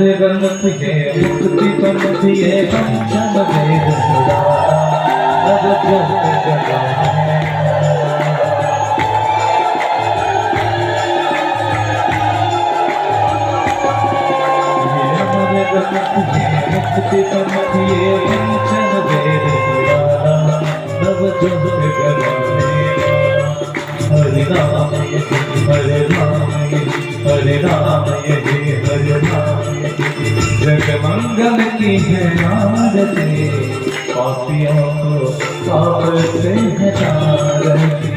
मुक्ति पंथिये पंचम वेद अब मुक्ति पंथिये पंचम वेद नव जग हरे राम हरे राम हरे राम हरे राम जग मंगल की है आरती पापियों को पाप से हटारती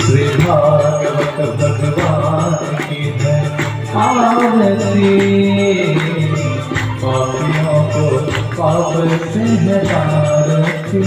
श्री भागवत भगवान की है आरती पापियों को पाप से हटारती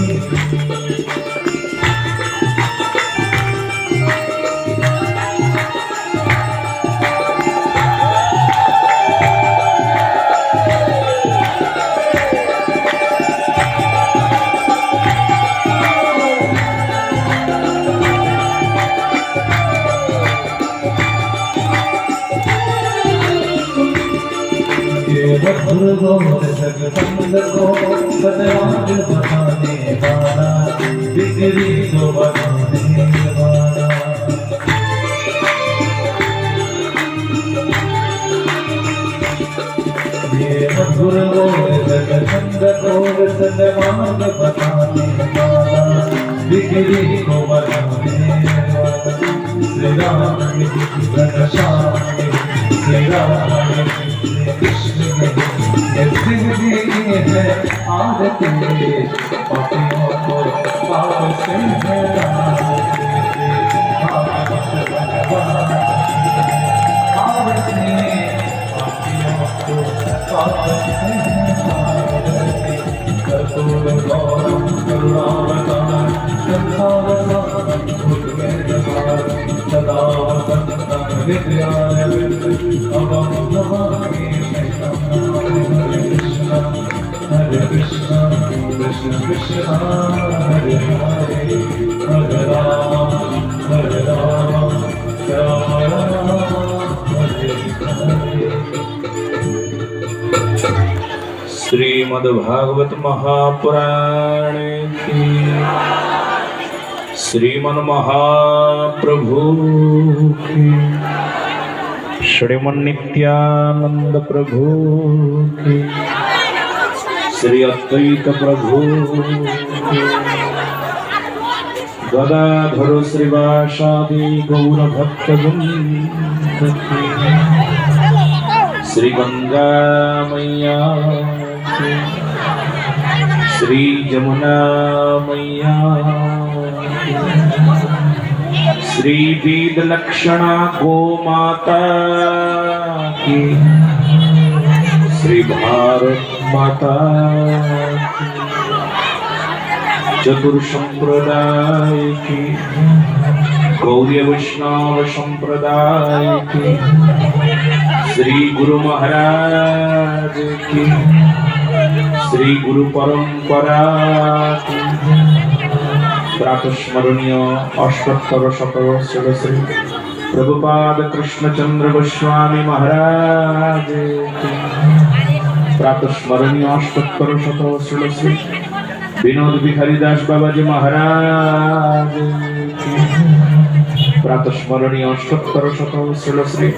मधुर गोद जगबंद को बदलाव बनाने वाला बिगड़ी को बनाने वाला ये मधुर गोद जगबंद को बदलाव बनाने वाला बिगड़ी को बनाने वाला श्री राम घनश्याम श्री राम है आरती पापियों को पाप से हटारती आरती पापियों को पाप से हटारती कर्पूर गौरम करुणावतार संसारसारं भूतवेदभार सदा वसन्तं विद्यारविन्द अहं Namami Hare Krishna, Krishna Krishna, Hare Hare, Hare Rama, Hare Rama, Rama Rama, Hare Hare. Shrimad Bhagavat Mahapuran की श्रीमन् महाप्रभु की श्रीमन् नित्यानंद प्रभु की श्री अद्वैत प्रभु गदाधर श्रीवासादि गौर भक्तवृंद श्री गंगा मैया श्री जमुना मैया श्री वेद लक्षणा गो माता की श्री भारत माता चतुर संप्रदाय की गौरी वैष्णव संप्रदाय की श्री गुरु महाराज की श्री गुरु परंपरा की प्रातस्मरणीय अष्टोत्तर शतवर्षद श्री प्रभुपाद कृष्णचंद्र गोस्वामी महाराज की प्रातस्मरणीय अष्टोत्तर शतवर्षद श्री विनोद बिहारी दास बाबाजी महाराज की प्रातस्मरणीय अष्टोत्तर शतवर्षद श्री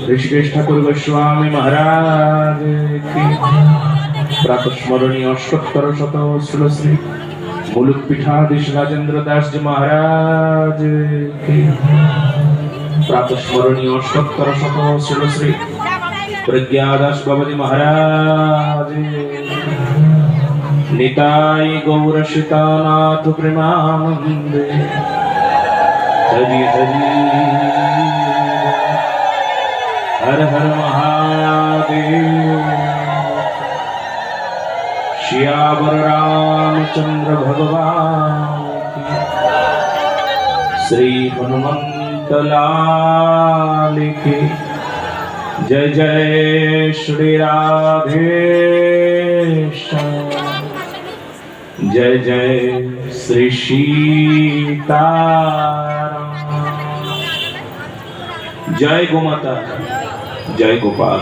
ऋषिकेश ठाकुर गोस्वामी महाराज की प्रातस्मरणीय अष्टोत्तर शतवर्षद श्री मुलुक पीठाधीश राजेंद्र दास जी महाराज की प्रातस्मरणीय अष्टोत्तर शतवर्षद श्री प्रज्ञादास बाबाजी महाराज निताई गौर सीतानाथ प्रेमानंदे हरि हरि हर हर महादेव श्यावर रामचंद्र भगवान श्री हनुमंत लाल की जय जय श्री राधे जय जय श्री सीताराम जय गोमाता जय गोपाल।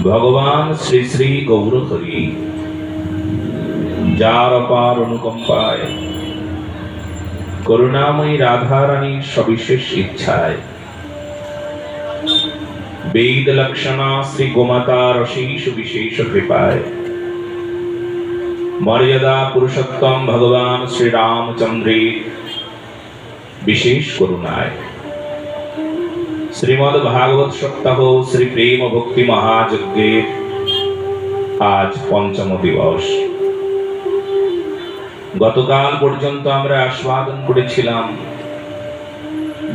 ভগবান শ্রী শ্রী গৌরহরি যার অপার অনুকম্পায় করুণাময়ী রাধারানীর সবিশেষ ইচ্ছায় বেদ লক্ষণা শ্রী গোমাতার অশেষ বিশেষ কৃপায় মর্যাদা পুরুষোত্তম ভগবান শ্রী রামচন্দ্রের বিশেষ করুণায় শ্রীমদ ভাগবত সপ্তাহ শ্রী প্রেম ভক্তি মহাযজ্ঞের আজ পঞ্চম দিবস। গতকাল পর্যন্ত আমরা আস্বাদন করেছিলাম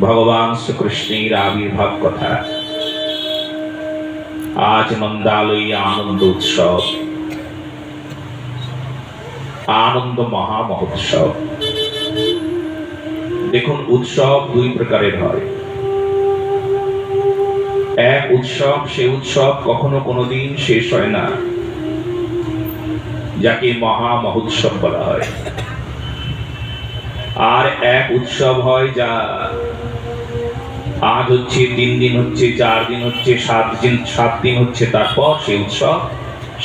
ভগবান শ্রীকৃষ্ণের আবির্ভাব কথা। আজ নন্দালয়ী আনন্দ উৎসব, আনন্দ মহা মহোৎসব। দেখুন, উৎসব দুই প্রকারের হয়। এক উৎসব, সে উৎসব কখনো কোনোদিন শেষ হয় না, যাকে মহা মহোৎসব বলা হয়। আর এক উৎসব হয় যা আজ হচ্ছে, 3 দিন হচ্ছে, 4 দিন হচ্ছে, 7 দিন হচ্ছে, তারপর সেই উৎসব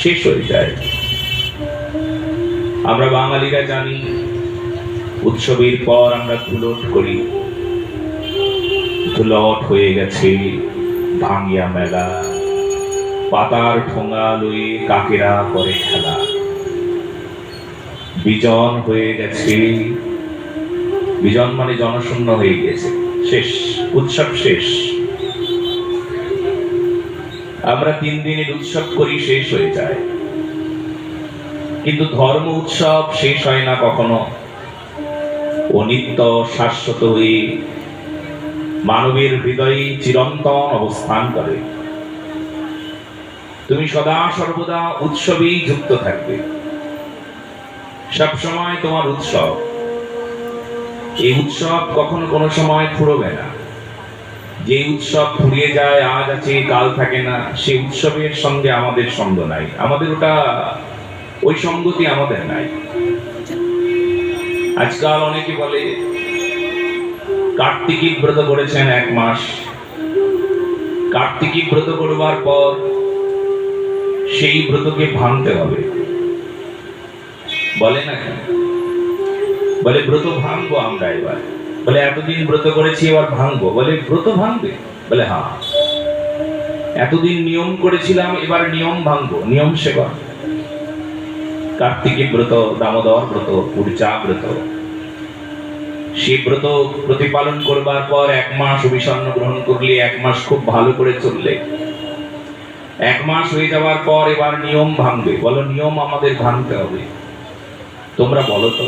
শেষ হয়ে যায়। আমরা বাঙালিরা জানি, উৎসবের পর আমরা ধুলট করি। ধুলট হয়ে গেছে ভাঙ্গিয়া মেলা, পাতার ঠোঙা লয়ে কাকেরা করে খেলা। বিজন হয়ে গেছে, বিজন মানে জনশূন্য হয়ে গেছে, শেষ, উৎসব শেষ। আমরা 3 দিনের উৎসব করি, শেষ হয়ে যায়। কিন্তু ধর্ম উৎসব শেষ হয় না কখনো। ও নিত্য শাশ্বত হয়ে মানবের হৃদয়ে চিরন্তন অবস্থান করে। তুমি সদা সর্বদা উৎসবেই যুক্ত থাকবে, সবসময় তোমার উৎসব। এই উৎসব কখনো কোনো সময় ফুরবে না। যে উৎসব ফুরিয়ে যায়, আজ আছে কাল থাকে না, সেই উৎসবের সঙ্গে আমাদের সঙ্গ নাই। আমাদের ওটা, ওই সঙ্গতি আমাদের নাই। আজকাল অনেকে বলে কার্তিকী ব্রত করেছেন 1 মাস, কার্তিকী ব্রত করবার পর সেই ব্রতকে ভাঙতে হবে। বলে নাকি? বলে ব্রত ভাঙবো আমরা এবার। বলে এতদিন ব্রত করেছি, এবার ভাঙবো। বলে ব্রত ভাঙবে? বলে হ্যাঁ, এতদিন নিয়ম করেছিলাম, এবার নিয়ম ভাঙবো, নিয়ম সেবা। কার্তিকী ব্রত, দামোদর ব্রত, পূর্জা ব্রত, সেই ব্রত প্রতিপালন করবার পর 1 মাস অভিসন্ন গ্রহণ করলে, 1 মাস খুব ভালো করে চললে, 1 মাস হয়ে যাওয়ার পর এবার নিয়ম ভাঙবে। বলো, নিয়ম আমাদের ভাঙতে হবে। তোমরা বলো তো,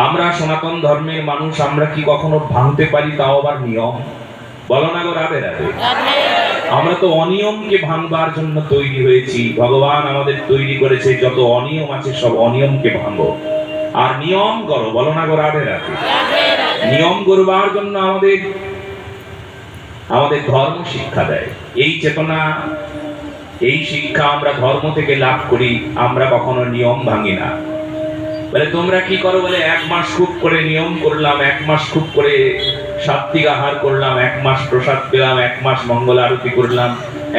আমরা সনাতন ধর্মের মানুষ, আমরা কি কখনো ভাঙতে পারি, তাও আবার নিয়ম? বলো না গো, রাধে রাধে। আমরা তো অনিয়মকে ভাঙবার জন্য তৈরি হয়েছি। ভগবান আমাদের তৈরি করেছে, যত অনিয়ম আছে সব অনিয়মকে ভাঙো আর নিয়ম করো। বলো না গো, রাধে রাধে। নিয়ম করবার জন্য আমাদের ধর্ম শিক্ষা দেয়। এই চেতনা, এই শিক্ষা আমরা ধর্ম থেকে লাভ করি। আমরা কখনো নিয়ম ভাঙি না। বলে তোমরা কি করো? বলে 1 মাস খুব করে নিয়ম করলাম, 1 মাস খুব করে সাত্বিক আহার করলাম, 1 মাস প্রসাদ পেলাম, 1 মাস মঙ্গল আরতি করলাম,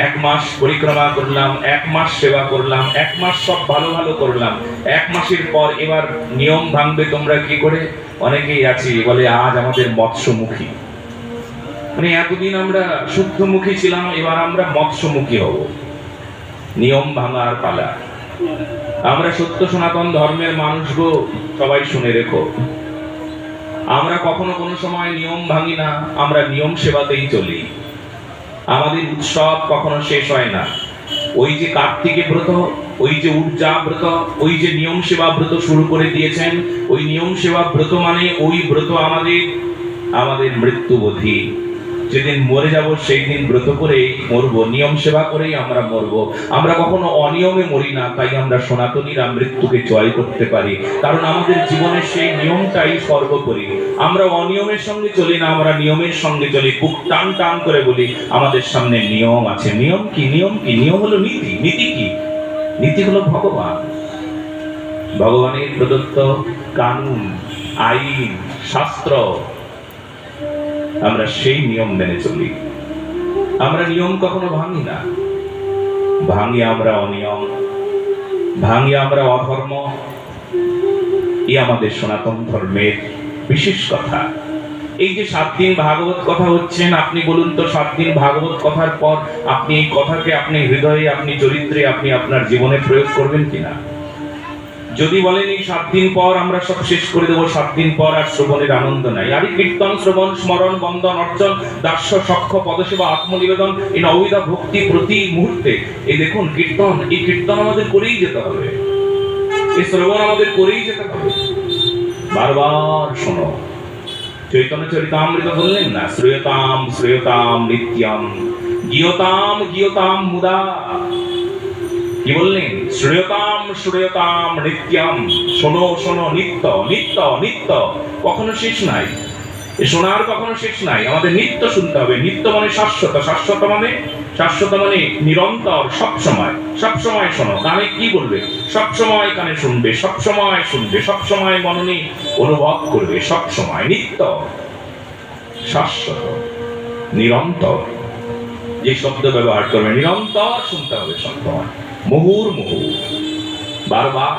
1 মাস পরিক্রমা করলাম, 1 মাস সেবা করলাম, 1 মাস সব ভালো ভালো করলাম। 1 মাসের পর এবার নিয়ম ভাঙবে তোমরা কি করে? অনেকেই আছি বলে আজ আমাদের মৎস্যমুখী, মানে এতদিন আমরা শুদ্ধমুখী ছিলাম, এবার আমরা মৎস্যমুখী হব। নিয়ম ভাঙার পালা। আমরা সত্য সনাতন ধর্মের মানুষ গো, সবাই শুনে রেখো, আমরা কখনো কোনো সময় নিয়ম ভাঙি না, আমরা নিয়ম সেবাতেই চলি। আমাদের উৎসব কখনো শেষ হয় না। ওই যে কার্তিকে ব্রত, ওই যে ঊর্জা ব্রত, ওই যে নিয়ম সেবা ব্রত শুরু করে দিয়েছেন, ওই নিয়ম সেবা ব্রত মানে ওই ব্রত আমাদের মৃত্যুবোধী। যেদিন মরে যাব সেই দিন ব্রত করেই মরবো, নিয়ম সেবা করেই আমরা মরবো। আমরা কখনো অনিয়মে মরি না, তাই আমরা সনাতনীরা মৃত্যুকে জয় করতে পারি, কারণ আমাদের জীবনের সেই নিয়মটাই সর্বোপরি। আমরা অনিয়মের সঙ্গে চলি না, আমরা নিয়মের সঙ্গে চলি। বুক টান টান করে বলি আমাদের সামনে নিয়ম আছে। নিয়ম কি? নিয়ম কি? নিয়ম হলো নীতি। নীতি কি? নীতি হলো ভগবান, ভগবানের প্রদত্ত কানুন, আইন, শাস্ত্র। আমরা সেই নিয়ম মেনে চলি। আমরা নিয়ম কখনো ভাঙি না। ভাঙি আমরা অনিয়ম, ভাঙি আমরা অধর্ম। এই আমাদের সনাতন ধর্মের বিশেষ কথা। এই যে 7 দিন ভাগবত কথা হচ্ছেন, আপনি বলুন তো 7 দিন ভাগবত কথার পর আপনি এই কথাকে আপনি হৃদয়ে, আপনি চরিত্রে, আপনি আপনার জীবনে প্রয়োগ করবেন কিনা? যদি বলেন এই 7 দিন পর আমরা সব শেষ করে দেবো, 7 দিন পর আর শ্রবণের আনন্দ নাই, আরে কীর্তন, শ্রবণ, স্মরণ, বন্দন, অর্চন, দাস্য, সখ্য, পদসেবা, আত্মনিবেদন, এই নববিধা ভক্তি প্রতি মুহূর্তে। এই দেখুন কীর্তন, এই কীর্তন আমাদের করেই যেতে হবে, এই শ্রবণ আমাদের করেই যেতে হবে। বারবার শোনো, চৈতন্য চরিতামৃত বললেন না, শ্রূয়তাম শ্রূয়তাম নিত্যম গীয়তাম গীয়তাম মুদা। কি বললেন? শ্রূয়তাম শ্রূয়তাম নিত্যম, শোনো শোনো নিত্য নিত্য নিত্য, কখনো শেষ নাই। এই শোনার কখনো শেষ নাই, আমাদের নিত্য শুনতে হবে। নিত্য মানে শাশ্বত, শাশ্বত মানে নিরন্তর, সব সময়, সব সময় শোনো। কানে কি বলবে? সব সময় কানে শুনবে, সব সময় শুনবে, সব সময় মননে অনুভব করবে, সব সময়। নিত্য, শাশ্বত, নিরন্তর, যে শব্দ ব্যবহার করবে, নিরন্তর শুনতে হবে, সব সময়, মুহুর্মুহু, বারবার।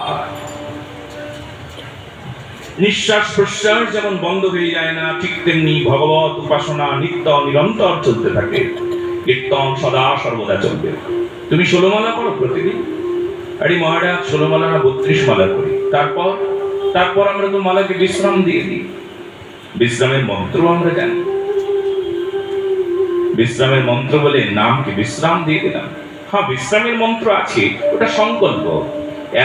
নিঃশ্বাস প্রশ্বাস যেমন বন্ধ হয়ে যায় না, ঠিক তেমনি ভগবত উপাসনা নিত্য নিরন্তর চলতে থাকে। কীর্তন সদা সর্বদা চলবে। তুমি 16 মালা করো প্রতিদিন? আরে মহারাজ 16 মালা না 32 মালা করি। তারপর আমরা তো মালাকে বিশ্রাম দিয়ে দিই। বিশ্রামের মন্ত্র আমরা জানি, বিশ্রামের মন্ত্র বলে নামকে বিশ্রাম দিয়ে দিলাম। হ্যাঁ, বিশ্রামের মন্ত্র আছে, ওটা সংকল্প।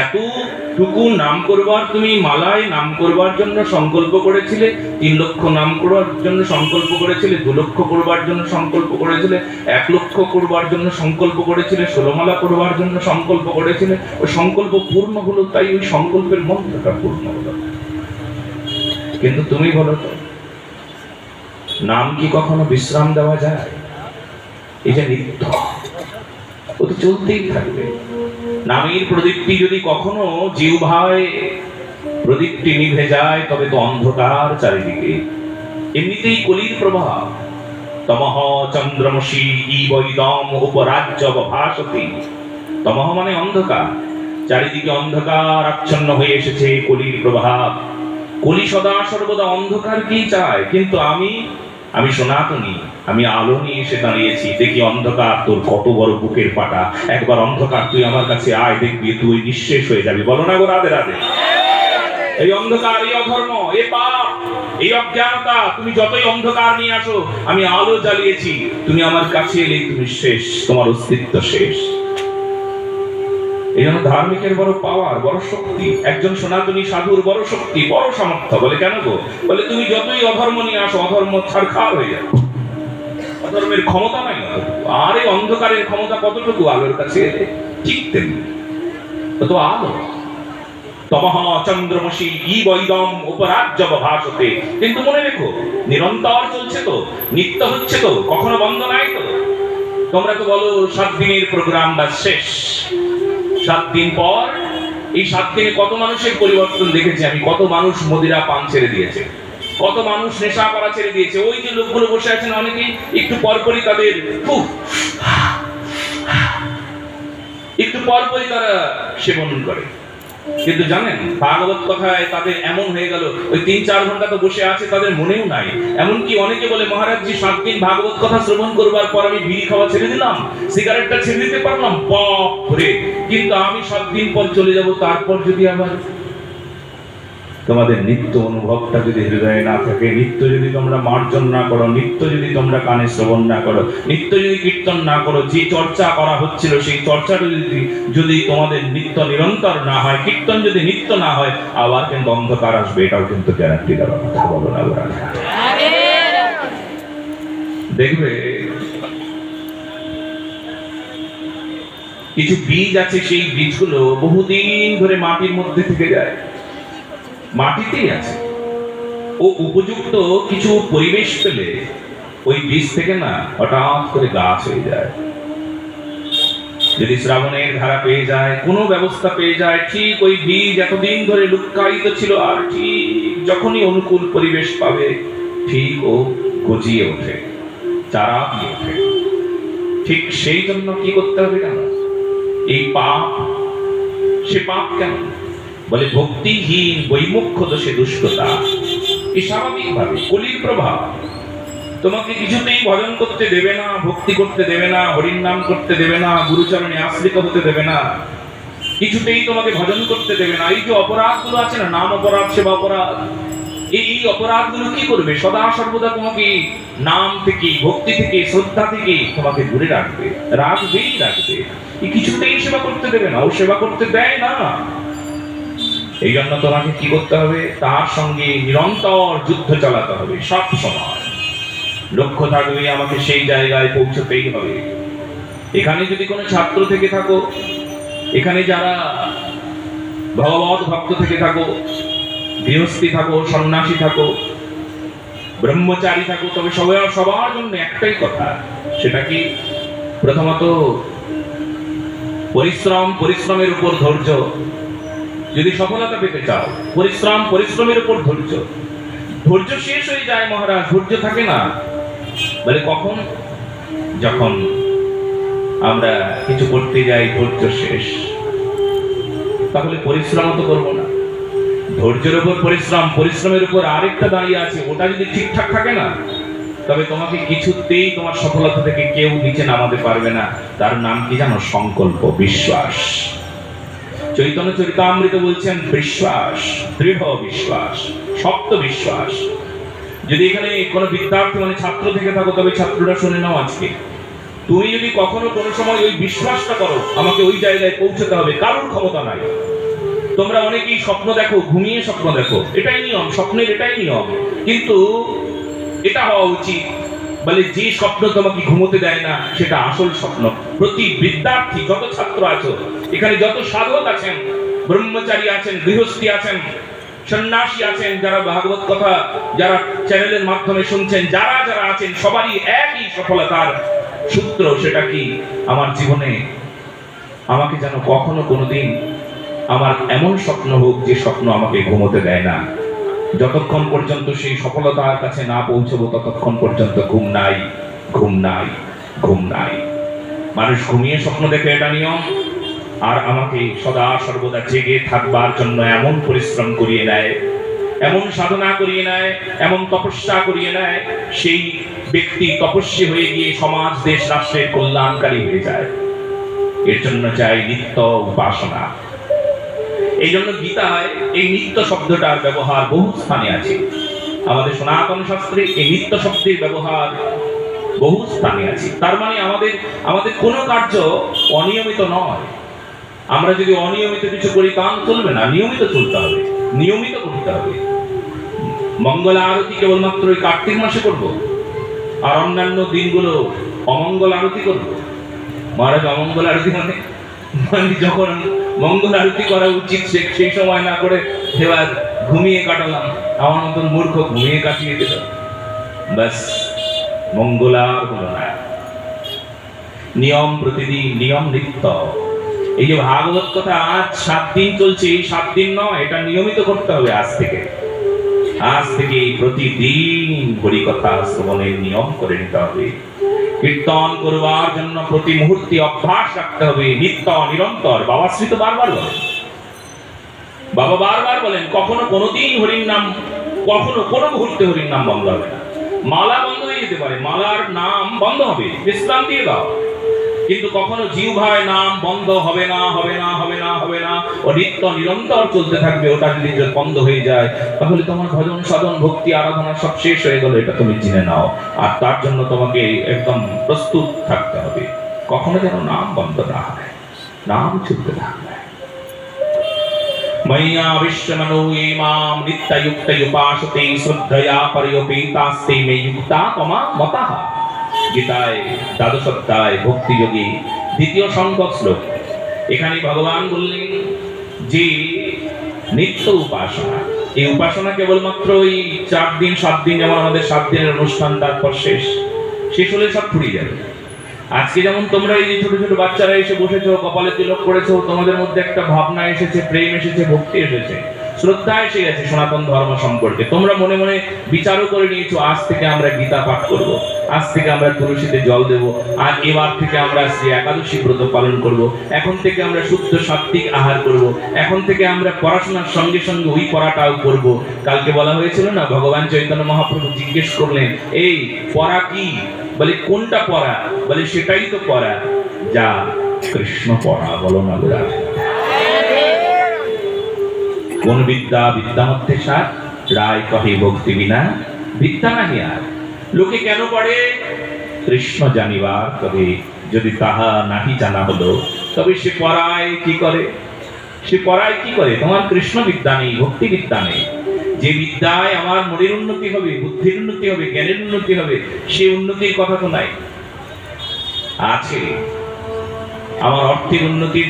এতটুকু নাম করবার, তুমি মালায় নাম করবার জন্য সংকল্প করেছিলে, 3 লক্ষ নাম করবার জন্য সংকল্প করেছিলে, 2 লক্ষ করবার জন্য সংকল্প করেছিলে, 1 লক্ষ করবার জন্য সংকল্প করেছিলে, 16 মালা করবার জন্য সংকল্প করেছিলে। ওই সংকল্প পূর্ণ হলো, তাই ওই সংকল্পের মন্ত্রটা পূর্ণ হলো। কিন্তু তুমি বলো তো, নাম কি কখনো বিশ্রাম দেওয়া যায়? এই যে নিত্য, ও তো চলতেই থাকবে। নামের প্রদীপটি যদি কখনো জিহ্বায় প্রদীপটি নিভে যায়, তবে তো অন্ধকার চারিদিকে। এমনিতেই কলির প্রভাব। তমঃ চন্দ্রমসি ইবৈদম উপরাজ্য ভাসতি। তমঃ মানে অন্ধকার, চারিদিকে অন্ধকার আচ্ছন্ন হয়ে এসেছে, কলির প্রভাব। কলি সদা সর্বদা অন্ধকার কি চায়, কিন্তু আমি সনাতনী, আমি আলো নিয়ে এসে দাঁড়িয়েছি। দেখি অন্ধকার তোর কত বড় বুকের পাটা, একবার অন্ধকার তুই আমার কাছে আয়, দেখবি তুই নিঃশেষ হয়ে যাবি। বলো না গো রাধে রাধে। এই অন্ধকার, এই অধর্ম, এই পাপ, এই অজ্ঞানতা, তুমি যতই অন্ধকার নিয়ে আসো, আমি আলো জ্বালিয়েছি, তুমি আমার কাছে এলেই তুমি শেষ, তোমার অস্তিত্ব শেষ। এই জন্য ধার্মিকের বড় পাওয়ার, বড় শক্তি, একজন সনাতনী সাধুর বড় শক্তি, বড় সামর্থ্য। বলে কেন গো? বলে তুমি যতই অধর্ম নিয়ে আসো, অধর্ম ছাড়খাড় হয়ে যাবে। অধর্মের ক্ষমতা নাই অতটুকু। আর এই অন্ধকারের ক্ষমতা কতটুকু? আলোর কাছে এলে ঠিক তেমনি তো আলো। তমঃ চন্দ্রমসি ইবৈদম উপরাজ্য ভাসতে। কিন্তু মনে রেখো, নিরন্তর চলছে তো, নিত্য হচ্ছে তো, কখনো বন্ধ নাই তো। তোমরা তো বলো 7 দিনের প্রোগ্রাম বা শেষ। 7 দিন পর, এই 7 দিনে কত মানুষের পরিবর্তন দেখেছি আমি। কত মানুষ মদিরা পান ছেড়ে দিয়েছে, কত মানুষ নেশা করা ছেড়ে দিয়েছে। ওই যে লোকগুলো বসে আছেন, অনেকেই একটু পরপরই তাদের একটু পরপরই তারা সেবন করে। কিন্তু জানেন, ভাগবত কথায় তাদের এমন হয়ে গেল, ওই 3-4 ঘন্টা তো বসে আছে, তাদের মনেও নাই। এমনকি অনেকে বলে, মহারাজজি 7 দিন ভাগবত কথা শ্রবণ করবার পর আমি বিড়ি খাওয়া ছেড়ে দিলাম, সিগারেটটা ছেড়ে দিতে পারলাম, বাপরে। কিন্তু আমি 7 দিন পর চলে যাব, তারপর যদি আবার তোমাদের নিত্য অনুভবটা যদি হৃদয়ে না থাকে, নিত্য যদি তোমরা মার্জন না করো, নিত্য যদি তোমরা কানে শ্রবণ না করো, নিত্য যদি কীর্তন না করো, যে চর্চা করা হচ্ছিল সেই চর্চাটা যদি তোমাদের নিত্য নিরন্তর না হয়, কীর্তন যদি নিত্য না হয়, আবার কিন্তু অন্ধকার আসবে। এটাও কিন্তু গ্যারান্টি দেওয়ার কথা। বলো না ওরা? দেখবে কিছু বীজ আছে, সেই বীজগুলো বহুদিন ধরে মাটির মধ্যে থেকে যায়, মাটিতেই আছে। ও উপযুক্ত কিছু পরিবেশ পেলে ওই বীজ থেকে না হঠাৎ করে গাছ হয়ে যায়। যদি শ্রাবণের ধারা পেয়ে যায়, কোনো ব্যবস্থা পেয়ে যায়, ঠিক ওই বীজ এতদিন ধরে লুক্কায়িত ছিল, আর ঠিক যখনই অনুকূল পরিবেশ পাবে, ঠিক ও গজিয়ে ওঠে, চারা দিয়ে ওঠে। ঠিক সেই জন্য কি করতে হবে জানো? এই পাপ, সে পাপ কেন? বলে ভক্তিহীন বৈমুখ্য দোষে দুষ্টতা। এই স্বাভাবিকভাবে কলির প্রভাব। তোমাকে কিছুতেই ভজন করতে দেবে না, ভক্তি করতে দেবে না, হরির নাম করতে দেবে না, গুরুচরণে আশ্রিত হতে দেবে না, কিছুতেই তোমাকে ভজন করতে দেবে না। এই যে অপরাধগুলো আছে না, নাম অপরাধ, সেবা অপরাধ, এই অপরাধগুলো কি করবে? সদা সর্বদা তোমাকে নাম থেকে, ভক্তি থেকে, শ্রদ্ধা থেকে তোমাকে দূরে রাখবে, রাখবেই রাখবে। কিছুতেই সেবা করতে দেবে না, ও সেবা করতে দেয় না। এই জন্য তোমাকে কি করতে হবে? তার সঙ্গে নিরন্তর যুদ্ধ চালাতে হবে, সব সময় লক্ষ্য থাকবে আমাকে সেই জায়গায় পৌঁছতেই হবে। এখানে যদি কোনো ছাত্র থেকে থাকো, এখানে যারা ভগবত ভক্ত থেকে থাকো, গৃহস্থী থাকো, সন্ন্যাসী থাকো, ব্রহ্মচারী থাকো, তবে সবার জন্য একটাই কথা, সেটা কি? প্রথমত পরিশ্রম, পরিশ্রমের উপর ধৈর্য। যদি সফলতা পেতে চাও, পরিশ্রম, পরিশ্রমের উপর ধৈর্য। ধৈর্য শেষ হয়ে যায় মহারাজ, ধৈর্য থাকে না। বলে কখন? যখন আমরা কিছু করতে যাই, ধৈর্য শেষ, তাহলে পরিশ্রম তো করবো না। ধৈর্যের উপর পরিশ্রম, পরিশ্রমের উপর আরেকটা দাঁড়িয়ে আছে, ওটা যদি ঠিকঠাক থাকে না, তবে তোমাকে কিছুতেই তোমার সফলতা থেকে কেউ নিচে নামাতে পারবে না। তার নাম কি জানো? সংকল্প, বিশ্বাস। চৈতন্য চরিতামৃত বলছেন বিশ্বাস, দৃঢ় বিশ্বাস, শক্ত বিশ্বাস। যদি এখানে কোনো বিদ্যার্থী মানে ছাত্র থেকে থাকো, তবে ছাত্ররা শুনে নাও, আজকে তুমি যদি কখনো কোনো সময় ওই বিশ্বাসটা করো, আমাকে ওই জায়গায় পৌঁছতে হবে, কারোর ক্ষমতা নাই। তোমরা অনেকেই স্বপ্ন দেখো, ঘুমিয়ে স্বপ্ন দেখো, এটাই নিয়ম, স্বপ্নের এটাই নিয়ম। কিন্তু এটা হওয়া উচিত, বলে যে স্বপ্ন তোমাকে ঘুমোতে দেয় না, সেটা আসল স্বপ্ন। প্রতি বিদ্যার্থী, যত ছাত্র আছো, এখানে যত সাধক আছেন, ব্রহ্মচারী আছেন, গৃহস্থী আছেন, সন্ন্যাসী আছেন, যারা ভাগবত কথা, যারা চ্যানেলের মাধ্যমে শুনছেন, যারা যারা আছেন, সবারই একই সফলতার সূত্র। সেটা কি? আমার জীবনে আমাকে যেন কখনো কোনোদিন আমার এমন স্বপ্ন হোক যে স্বপ্ন আমাকে ঘুমোতে দেয় না। যতক্ষণ পর্যন্ত সেই সফলতার কাছে না পৌঁছবো, ততক্ষণ পর্যন্ত ঘুম নাই, ঘুম নাই, ঘুম নাই। মানুষ ঘুমিয়ে স্বপ্ন দেখে, এটা নিয়ম। আর আমাকে সদা সর্বদা জেগে থাকবার জন্য এমন পরিশ্রম করিয়ে নেয়, এমন সাধনা করিয়ে নেয়, এমন তপস্যা করিয়ে নেয়, সেই ব্যক্তি তপস্বী হয়ে গিয়ে সমাজ, দেশ, রাষ্ট্রের কল্যাণকারী হয়ে যায়। এর জন্য চাই নিত্য উপাসনা। এই জন্য গীতায় এই নিত্য শব্দটার ব্যবহার বহু স্থানে আছে। আমাদের সনাতন শাস্ত্রে এই নিত্য শব্দের ব্যবহার বহু স্থানে আছে। তার মানে আমাদের কোনো কার্য অনিয়মিত নয়। আমরা যদি অনিয়মিত কিছু করি, কাম চলবে না, নিয়মিত চলতে হবে, নিয়মিত করতে হবে। মঙ্গল আরতি কেবলমাত্র ওই কার্তিক মাসে করব, আর অন্যান্য দিনগুলো অমঙ্গল আরতি করব। মহারাজ, অমঙ্গল আরতি মানে যখন মঙ্গল আরতি করা উচিত সেই সময় না করে এবার ঘুমিয়ে কাটালাম, আমার মতন মূর্খ ঘুমিয়ে কাটিয়ে দিল, ব্যাস মঙ্গল আর হলো না। নিয়ম প্রতিদিন, নিয়ম নিত্য। এই যে ভাগবত কথা আজ 7 দিন চলছে, এই 7 দিন নয়, এটা নিয়মিত করতে হবে। আজ থেকে প্রতিদিন হরি কথা শ্রবণের নিয়ম করে নিতে হবে। কীর্তন করবার জন্য প্রতি মুহূর্তে অভ্যাস রাখতে হবে, নিত্য নিরন্তর। বাবা শ্রী তো বারবার বলেন, কখনো কোনোদিন হরির নাম, কখনো কোনো মুহূর্তে হরির নাম বন্ধ হবে না। মালা বন্ধ হয়ে যেতে পারে, মালার নাম বন্ধ হবে, বিশ্রাম দিয়ে দাও, কিন্তু কখনো জিহ্বায় নাম বন্ধ হবে না, হবে না, হবে না, হবে না। ও নিত্য নিরন্তর চলতে থাকবে। ওটা যদি বন্ধ হয়ে যায়, তাহলে তোমার ভজন, সাধন, ভক্তি, আরাধনা সব শেষ হয়ে গেল, এটা তুমি জেনে নাও। আর তার জন্য তোমাকে একদম প্রস্তুত থাকতে হবে, কখনো যেন নাম বন্ধ না হয়, নাম চলতে থাকবে। ময়্যা বিশ্বমনো ইমাম নিত্যযুক্তয়ুপাসতে শ্রদ্ধয়া পরিয়োপিতাস্তে মে যুক্তা তমা মতঃ। গীতায় দ্বাদশ অধ্যায় ভক্তিযোগী 2য় সংখ্যক শ্লোক। এখানে ভগবান বললেন যে নিত্য উপাসনা, এই উপাসনা কেবলমাত্র ওই 4 দিন 7 দিন, যেমন আমাদের 7 দিনের অনুষ্ঠান, তারপর শেষ হলে সব ফুরিয়ে যাবে। আজকে যেমন তোমরা এই যে ছোট ছোট বাচ্চারা এসে বসেছো, কপালে তিলক করেছো, তোমাদের মধ্যে একটা ভাবনা এসেছে, প্রেম এসেছে, ভক্তি এসেছে, শ্রদ্ধা এসে গেছে সনাতন ধর্ম সম্পর্কে। তোমরা মনে মনে বিচারও করে নিয়েছো, আজ থেকে আমরা গীতা পাঠ করব, আজ থেকে আমরা তুলসীতে জল দেব, আর এবার থেকে আমরা শ্রী একাদশী ব্রত পালন করব, এখন থেকে আমরা শুদ্ধ সাত্ত্বিক আহার করব, এখন থেকে আমরা পড়াশোনার সঙ্গে সঙ্গে ওই পড়াটাও করব। কালকে বলা হয়েছিল না, ভগবান চৈতন্য মহাপ্রভু জিজ্ঞেস করলেন, এই পড়া কি? বলে কোনটা পড়া? বলে সেটাই তো পড়া যা কৃষ্ণ পড়া। বলো না গোরা, কোন বিদ্যা বিদ্যা মধ্যে সার, রায় কহে ভক্তি বিনা বিদ্যা নাহি আর। লোকে কেন পড়ে? কৃষ্ণ জানিবার তবে, যদি তাহা নাহি জানা হলো তবে সে পড়ায় কি করে? সে পড়ায় কি করে? তোমার কৃষ্ণ বিদ্যা নেই, ভক্তি বিদ্যা নেই। যে বিদ্যায় আমার মনের উন্নতি হবে, বুদ্ধির উন্নতি হবে, জ্ঞানের উন্নতি হবে, সে উন্নতির কথা তো নাই। আছে আমার অর্থের উন্নতি